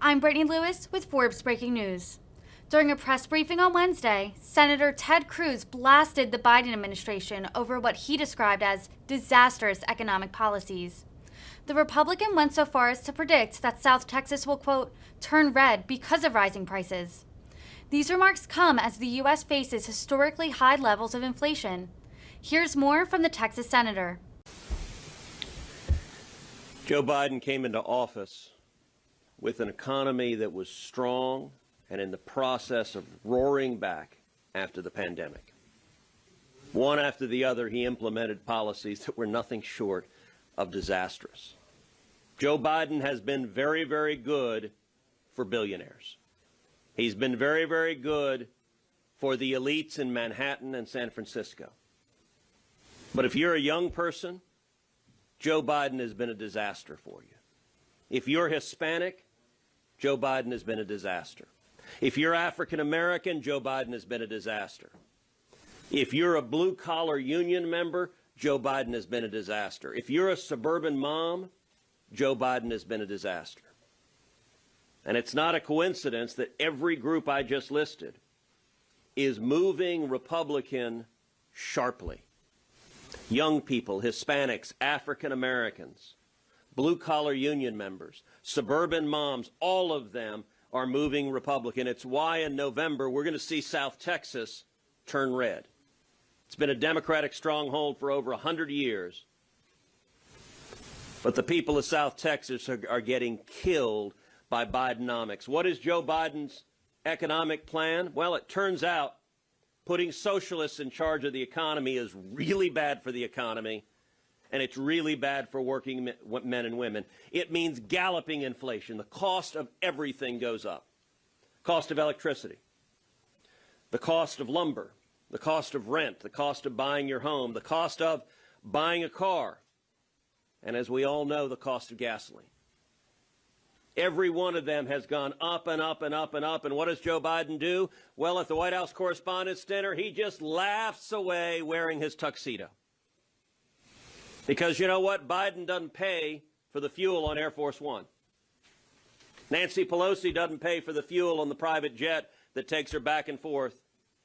I'm Brittany Lewis with Forbes Breaking News. During a press briefing on Wednesday, Senator Ted Cruz blasted the Biden administration over what he described as disastrous economic policies. The Republican went so far as to predict that South Texas will, quote, turn red because of rising prices. These remarks come as the U.S. faces historically high levels of inflation. Here's more from the Texas senator. Joe Biden came into office with an economy that was strong and in the process of roaring back after the pandemic. One after the other, he implemented policies that were nothing short of disastrous. Joe Biden has been very, very good for billionaires. He's been very, very good for the elites in Manhattan and San Francisco. But if you're a young person, Joe Biden has been a disaster for you. If you're Hispanic, Joe Biden has been a disaster. If you're African American, Joe Biden has been a disaster. If you're a blue-collar union member, Joe Biden has been a disaster. If you're a suburban mom, Joe Biden has been a disaster. And it's not a coincidence that every group I just listed is moving Republican sharply. Young people, Hispanics, African Americans, blue-collar union members, suburban moms, all of them are moving Republican. It's why in November we're going to see South Texas turn red. It's been a Democratic stronghold for over 100 years. But the people of South Texas are getting killed by Bidenomics. What is Joe Biden's economic plan? Well, it turns out putting socialists in charge of the economy is really bad for the economy, and it's really bad for working men and women. It means galloping inflation. The cost of everything goes up. Cost of electricity, the cost of lumber, the cost of rent, the cost of buying your home, the cost of buying a car, and as we all know, the cost of gasoline. Every one of them has gone up and up and up and up. And what does Joe Biden do? Well, at the White House Correspondents' Dinner, he just laughs away wearing his tuxedo. Because you know what? Biden doesn't pay for the fuel on Air Force One. Nancy Pelosi doesn't pay for the fuel on the private jet that takes her back and forth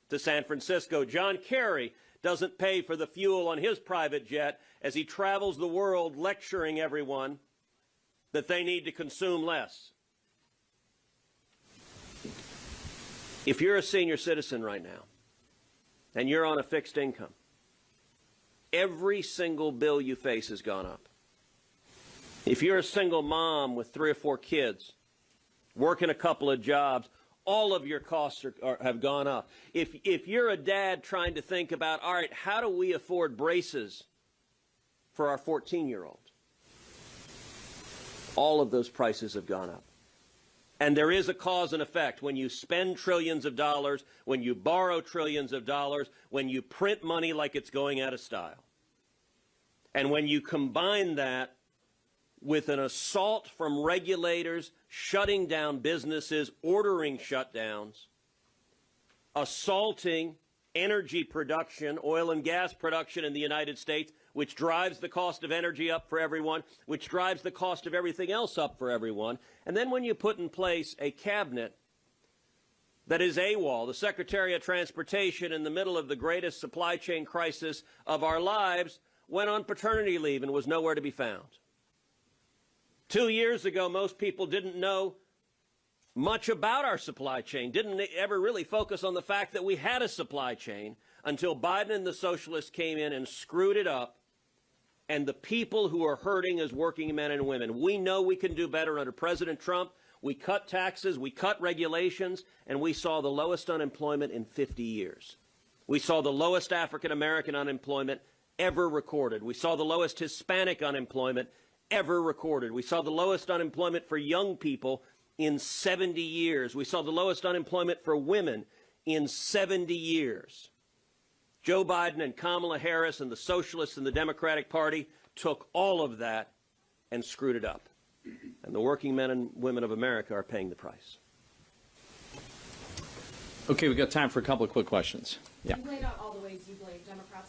to San Francisco. John Kerry doesn't pay for the fuel on his private jet as he travels the world lecturing everyone that they need to consume less. If you're a senior citizen right now and you're on a fixed income, every single bill you face has gone up. If you're a single mom with 3 or 4 kids, working a couple of jobs, all of your costs have gone up. If you're a dad trying to think about, all right, how do we afford braces for our 14-year-old? All of those prices have gone up. And there is a cause and effect. When you spend trillions of dollars, when you borrow trillions of dollars, when you print money like it's going out of style, and when you combine that with an assault from regulators shutting down businesses, ordering shutdowns, assaulting energy production, oil and gas production in the United States, which drives the cost of energy up for everyone, which drives the cost of everything else up for everyone. And then when you put in place a cabinet that is AWOL, the Secretary of Transportation in the middle of the greatest supply chain crisis of our lives, went on paternity leave and was nowhere to be found. 2 years ago, most people didn't know much about our supply chain, didn't ever really focus on the fact that we had a supply chain until Biden and the socialists came in and screwed it up. And the people who are hurting as working men and women. We know we can do better under President Trump. We cut taxes, we cut regulations, and we saw the lowest unemployment in 50 years. We saw the lowest African American unemployment ever recorded. We saw the lowest Hispanic unemployment ever recorded. We saw the lowest unemployment for young people in 70 years. We saw the lowest unemployment for women in 70 years. Joe Biden and Kamala Harris and the Socialists and the Democratic Party took all of that and screwed it up. And the working men and women of America are paying the price. Okay, we've got time for a couple of quick questions. Yeah. You laid out all the ways you blame Democrats